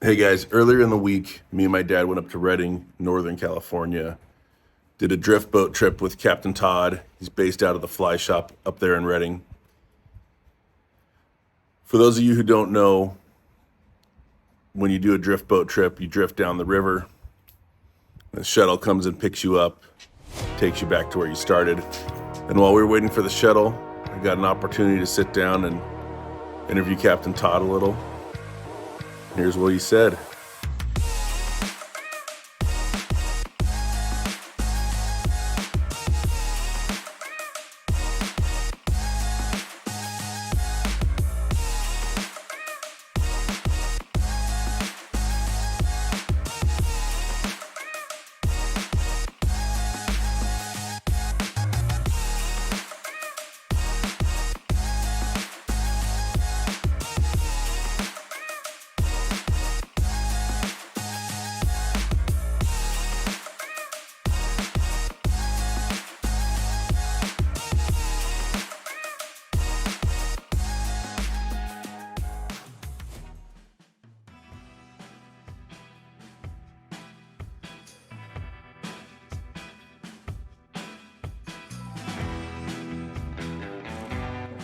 Hey guys, earlier in the week, me and my dad went up to Redding, Northern California, did a drift boat trip with Captain Todd. He's based out of the fly shop up there in Redding. For those of you who don't know, when you do a drift boat trip, you drift down the river. The shuttle comes and picks you up, takes you back to where you started. And while we were waiting for the shuttle, I got an opportunity to sit down and interview Captain Todd a little. Here's what he said.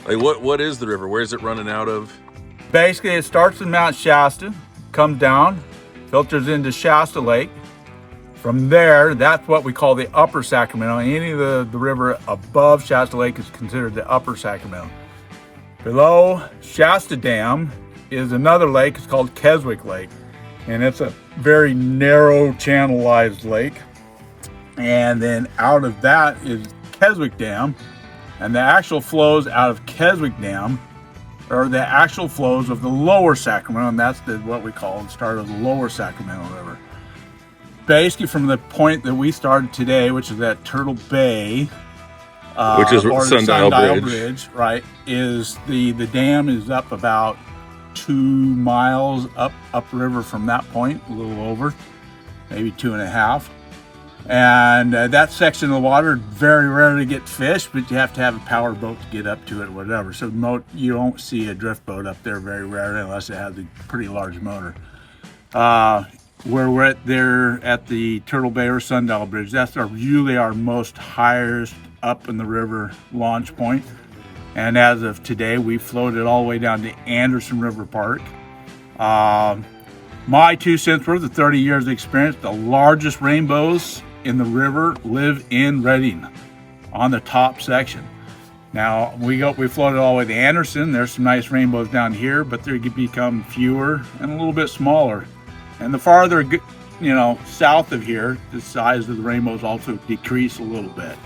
Like what is the river? Where is it running out of? Basically, it starts in Mount Shasta, comes down, filters into Shasta Lake. From there, that's what we call the upper Sacramento. Any of the river above Shasta Lake is considered the upper Sacramento. Below Shasta Dam is another lake. It's called Keswick Lake. And it's a very narrow channelized lake. And then out of that is Keswick Dam. And the actual flows out of Keswick Dam are the actual flows of the lower Sacramento, and that's what we call the start of the lower Sacramento River. Basically, from the point that we started today, which is at Turtle Bay, Which is or the Sundial Sundial Bridge. right? Is the dam is up about 2 miles upriver from that point, a little over, maybe 2.5. And that section of the water very rarely gets fished, but you have to have a power boat to get up to it, whatever. So you don't see a drift boat up there very rarely unless it has a pretty large motor. Where we're at the Turtle Bay or Sundial Bridge, that's usually our most highest up in the river launch point. And as of today, we floated all the way down to Anderson River Park. My 2 cents worth of 30 years of experience, the largest rainbows in the river live in Redding on the top section. Now we floated all the way to Anderson. There's some nice rainbows down here, but they become fewer and a little bit smaller. And the farther south of here, the size of the rainbows also decrease a little bit.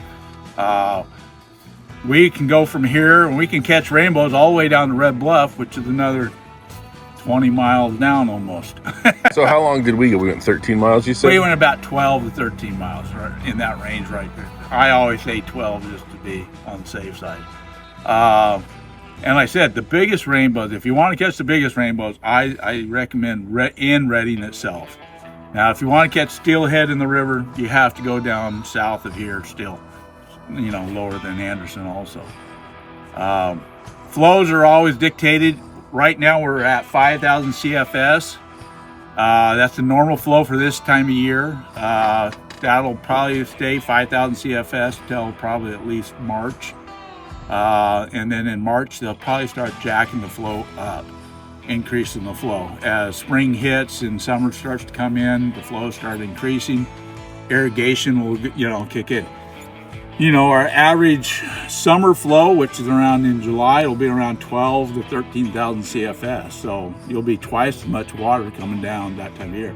We can go from here and we can catch rainbows all the way down to Red Bluff, which is another 20 miles down almost. So how long did we go? We went 13 miles, you said? We went about 12 to 13 miles, right in that range right there. I always say 12 just to be on the safe side. And like I said, the biggest rainbows, if you want to catch the biggest rainbows, I recommend in Redding itself. Now, if you want to catch steelhead in the river, you have to go down south of here still, lower than Anderson also. Flows are always dictated. Right now we're at 5,000 CFS. That's the normal flow for this time of year. That'll probably stay 5,000 CFS till probably at least March. And then in March, they'll probably start jacking the flow up, increasing the flow. As spring hits and summer starts to come in, the flow starts increasing. Irrigation will, kick in. Our average summer flow, which is around in July, will be around 12 to 13,000 CFS. So you'll be twice as much water coming down that time of year.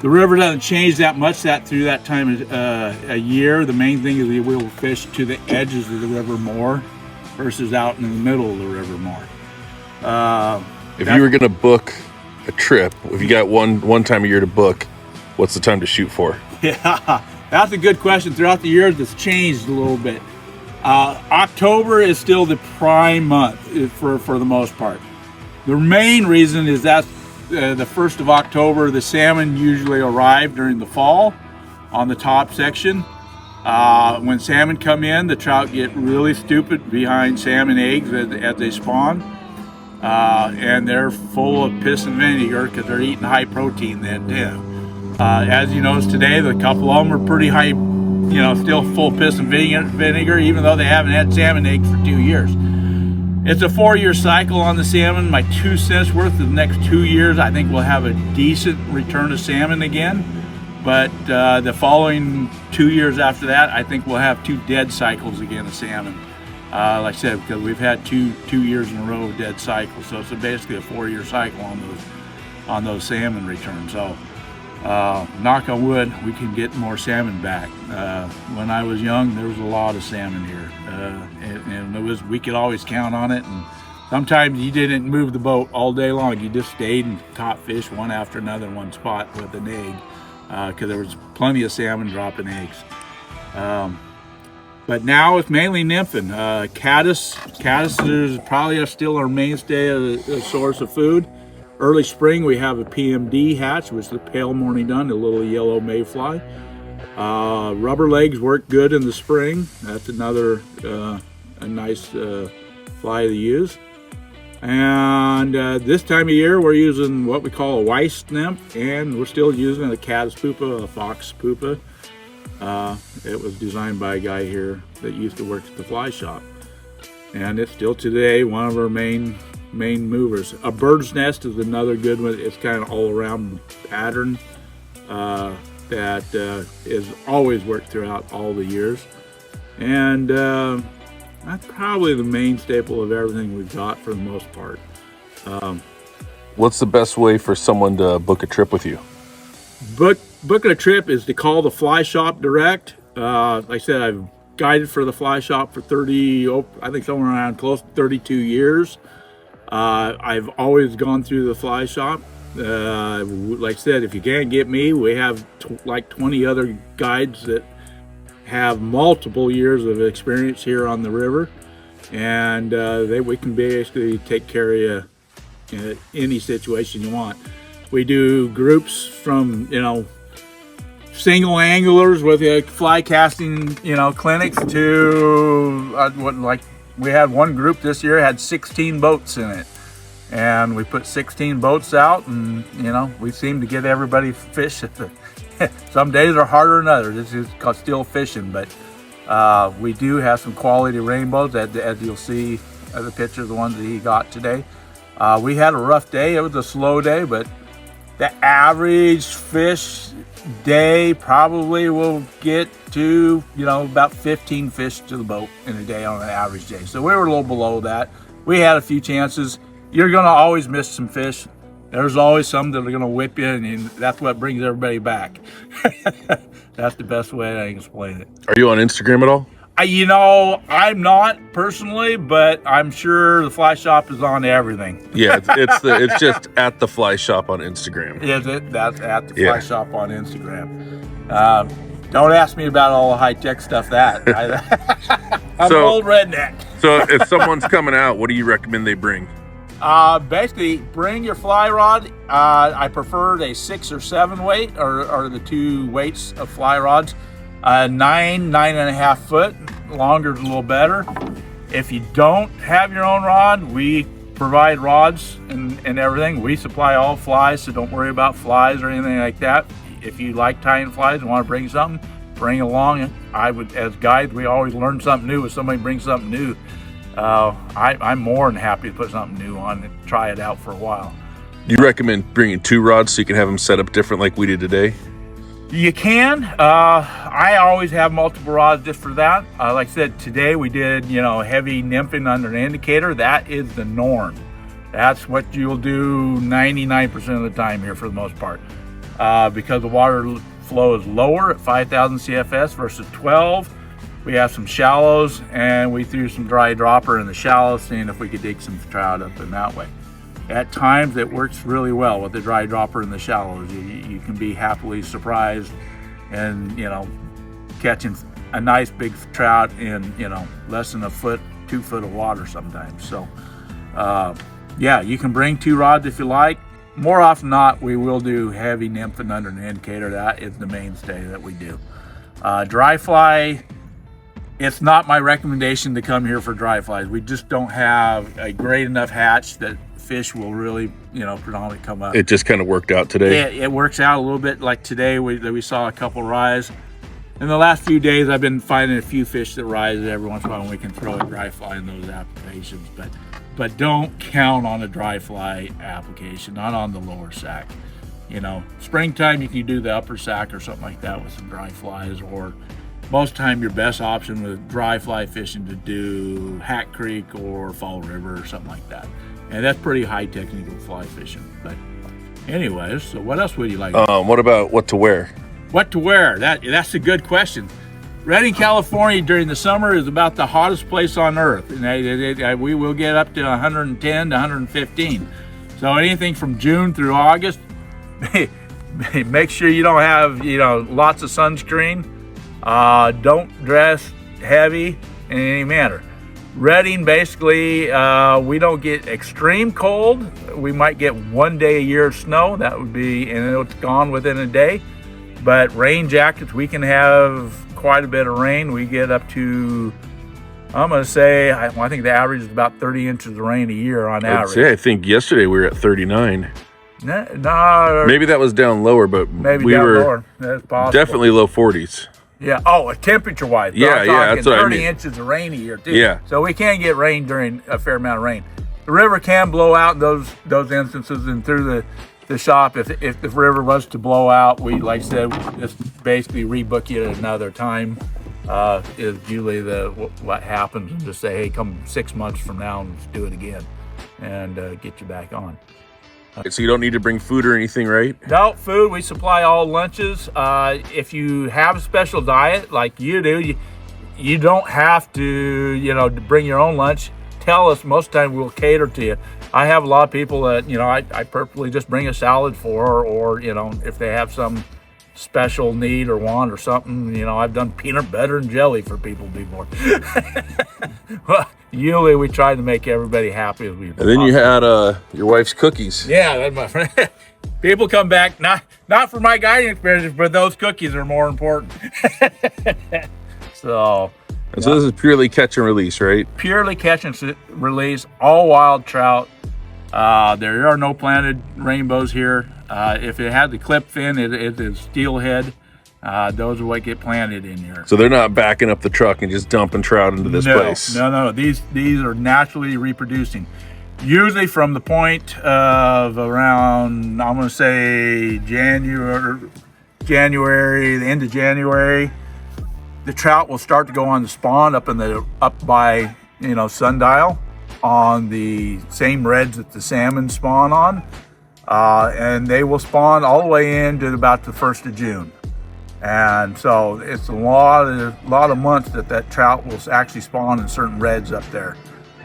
The river doesn't change that much through that time of a year. The main thing is we will fish to the edges of the river more versus out in the middle of the river more. If you were going to book a trip, if you got one time a year to book, what's the time to shoot for? Yeah, that's a good question. Throughout the years, it's changed a little bit. October is still the prime month for the most part. The main reason is that the 1st of October, the salmon usually arrive during the fall on the top section. When salmon come in, the trout get really stupid behind salmon eggs as they spawn. and they're full of piss and vinegar because they're eating high protein then too. As you notice today, the couple of them are pretty high, still full of piss and vinegar, even though they haven't had salmon eggs for 2 years. It's a 4-year cycle on the salmon. My 2 cents worth of the next 2 years, I think we'll have a decent return to salmon again. But the following 2 years after that, I think we'll have 2 dead cycles again of salmon. Like I said, because we've had two years in a row of dead cycles, so it's basically a 4-year cycle on those salmon returns. So, knock on wood, we can get more salmon back. When I was young, there was a lot of salmon here, and we could always count on it. And sometimes you didn't move the boat all day long; you just stayed and caught fish one after another in one spot with an egg, because there was plenty of salmon dropping eggs. But now it's mainly nymphing. Caddis is probably still our mainstay of a source of food. Early spring, we have a PMD hatch, which is the pale morning dun, a little yellow mayfly. Rubber legs work good in the spring. That's another a nice fly to use. And this time of year, we're using what we call a Weiss nymph, and we're still using a caddis pupa, a fox pupa. It was designed by a guy here that used to work at the fly shop, and it's still today one of our main movers. A bird's nest is another good one. It's kind of all around pattern that is always worked throughout all the years, and that's probably the main staple of everything we've got for the most part. What's the best way for someone to book a trip with you? Booking a trip is to call the fly shop direct. Like I said, I've guided for the fly shop for I think somewhere around close to 32 years. I've always gone through the fly shop. Like I said, if you can't get me, we have like 20 other guides that have multiple years of experience here on the river, and we can basically take care of you in any situation you want. We do groups from, single anglers with fly casting, clinics to we had one group this year had 16 boats in it, and we put 16 boats out, and we seem to get everybody fish. Some days are harder than others. It's just still fishing, but we do have some quality rainbows, as you'll see the picture of the ones that he got today. We had a rough day. It was a slow day, but the average fish day probably will get to, about 15 fish to the boat in a day on an average day. So we were a little below that. We had a few chances. You're going to always miss some fish. There's always some that are going to whip you, and that's what brings everybody back. That's the best way I can explain it. Are you on Instagram at all? I'm not personally, but I'm sure the fly shop is on everything. Yeah, it's just at the fly shop on Instagram. Is it? That's at the fly shop on Instagram. Don't ask me about all the high-tech stuff. I'm an old redneck. So if someone's coming out, what do you recommend they bring? Basically, bring your fly rod. I prefer a 6 or 7 weight, or the 2 weights of fly rods. 9.5 foot, longer is a little better. If you don't have your own rod, we provide rods and everything. We supply all flies, so don't worry about flies or anything like that. If you like tying flies and want to bring something, bring along. As guides, we always learn something new. If somebody brings something new, I'm more than happy to put something new on and try it out for a while. Do you recommend bringing 2 rods so you can have them set up different like we did today? You can. I always have multiple rods just for that. Like I said, today we did, heavy nymphing under an indicator. That is the norm. That's what you'll do 99% of the time here for the most part. Because the water flow is lower at 5,000 CFS versus 12. We have some shallows, and we threw some dry dropper in the shallows, seeing if we could dig some trout up in that way. At times it works really well with the dry dropper in the shallows. You can be happily surprised and catching a nice big trout in less than 2 foot of water sometimes. So you can bring 2 rods if you like. More often than not, we will do heavy nymphing under an indicator. That is the mainstay that we do. Dry fly, it's not my recommendation to come here for dry flies. We just don't have a great enough hatch that fish will really, predominantly come up. It just kind of worked out today. It works out a little bit. Like today, we saw a couple rise. In the last few days, I've been finding a few fish that rise every once in a while, and we can throw a dry fly in those applications. But don't count on a dry fly application, not on the lower sack. Springtime you can do the upper sack or something like that with some dry flies, or most time your best option with dry fly fishing to do Hat Creek or Fall River or something like that. And that's pretty high technical fly fishing. But anyways, so what else would you like? What about what to wear? What to wear? That's a good question. Redding, California during the summer is about the hottest place on earth. And we will get up to 110 to 115. So anything from June through August, make sure you don't have, lots of sunscreen. Don't dress heavy in any manner. Redding, basically, we don't get extreme cold. We might get 1 day a year of snow. That would be, and it's gone within a day. But rain jackets, we can have quite a bit of rain. We get up to, I'm going to say, I think the average is about 30 inches of rain a year on average. I think yesterday we were at 39. No, maybe that was down lower, but maybe we down were lower. That's possible. definitely low 40s. Yeah. Oh, temperature-wise. Yeah, that's what I mean. 30 inches of rain a year, too. Yeah. So we can get rain during a fair amount of rain. The river can blow out in those instances, and through the shop, if the river was to blow out, we, like I said, just basically rebook you at another time. Is usually what happens, and just say, hey, come 6 months from now and let's do it again, and get you back on. So you don't need to bring food or anything, right? No food. We supply all lunches. If you have a special diet like you do, you don't have to, bring your own lunch. Tell us. Most of the time we'll cater to you. I have a lot of people that, I purposely just bring a salad for, or if they have some special need or want or something, I've done peanut butter and jelly for people before. Well, usually we try to make everybody happy as we. And then you had your wife's cookies. Yeah, that's my friend. People come back not for my guiding experience, but those cookies are more important. So this is purely catch and release, right? Purely catch and release, all wild trout. There are no planted rainbows here. If it had the clip fin, it is steelhead. Those are what get planted in here. So they're not backing up the truck and just dumping trout into this place. No. These are naturally reproducing. Usually from the point of around, I'm going to say January, the end of January, the trout will start to go on the spawn up by sundial on the same redds that the salmon spawn on, and they will spawn all the way into about the 1st of June. And so it's a lot of months that trout will actually spawn in certain redds up there.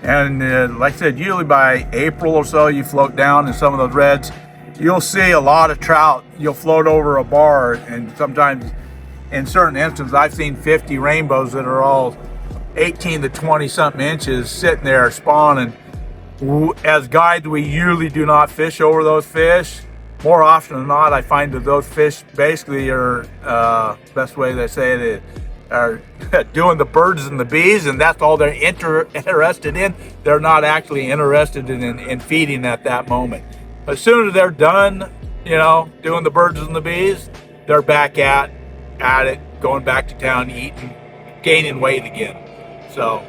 And like I said, usually by April or so, you float down in some of those redds, you'll see a lot of trout. You'll float over a bar, and sometimes in certain instances, I've seen 50 rainbows that are all 18 to 20 something inches sitting there spawning. As guides, we usually do not fish over those fish. More often than not, I find that those fish basically are, best way they say it, are doing the birds and the bees, and that's all they're interested in. They're not actually interested in feeding at that moment. As soon as they're done, doing the birds and the bees, they're back at it, going back to town, eating, gaining weight again. So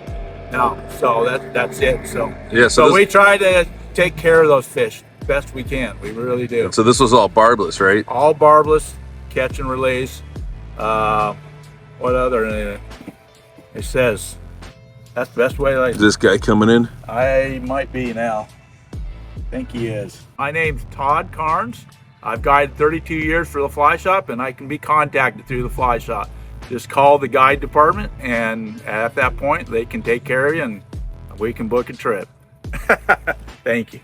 that's it. So we try to take care of those fish best we can. We really do. And so this was all barbless, right? All barbless, catch and release. What other? It says that's the best way. Is this guy coming in? I might be now. I think he is. My name's Todd Carnes. I've guided 32 years for the fly shop, and I can be contacted through the fly shop. Just call the guide department, and at that point, they can take care of you, and we can book a trip. Thank you.